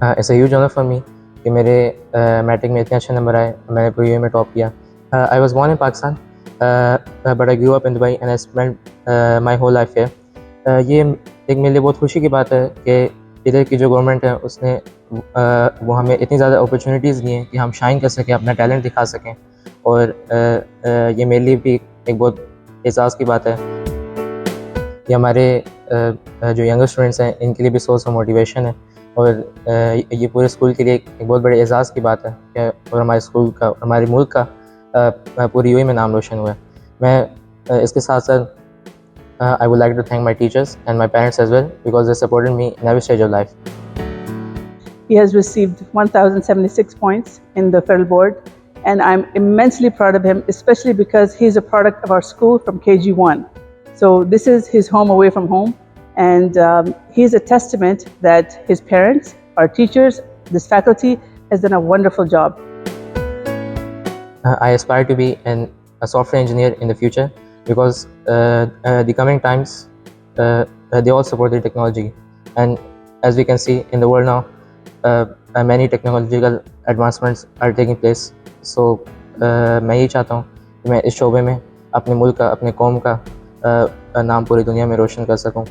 It's a huge honour for me कि मेरे matric में इतने अच्छे नंबर आए, मैंने पूरे यूए में टॉप किया। I was born in Pakistan but I grew up in Dubai and I spent my whole life here. ये एक मेरे लिए बहुत खुशी की बात है कि इधर की जो गवर्नमेंट है उसने वो हमें इतनी ज़्यादा अपॉर्चुनिटीज़ दी हैं कि हम शाइन कर सकें, अपना टैलेंट दिखा सकें। और ये मेरे लिए भी एक बहुत एहसास की बात है कि हमारे जो यंगर स्टूडेंट्स हैं इनके लिए भी सोर्स ऑफ मोटिवेशन है। और ये पूरे स्कूल के लिए एक बहुत बड़े एहसास की बात है कि और हमारे स्कूल का, हमारे मुल्क का पूरी यूएई में नाम रोशन हुआ है। मैं इसके साथ साथ I would like to thank my teachers and my parents as well because they supported me in every stage of life. He has received 1,076 points in the federal board, and I'm immensely proud of him, especially because he's a product of our school from KG1. So this is his home away from home, and he's a testament that his parents, our teachers, this faculty has done a wonderful job. I aspire to be a software engineer in the future because the coming times they all support the technology, and as we can see in the world now many technological advancements are taking place. So मैं यही चाहता हूँ कि मैं इस शोबे में अपने मुल्क का, अपने कौम का नाम पूरी दुनिया में रोशन कर सकूँ।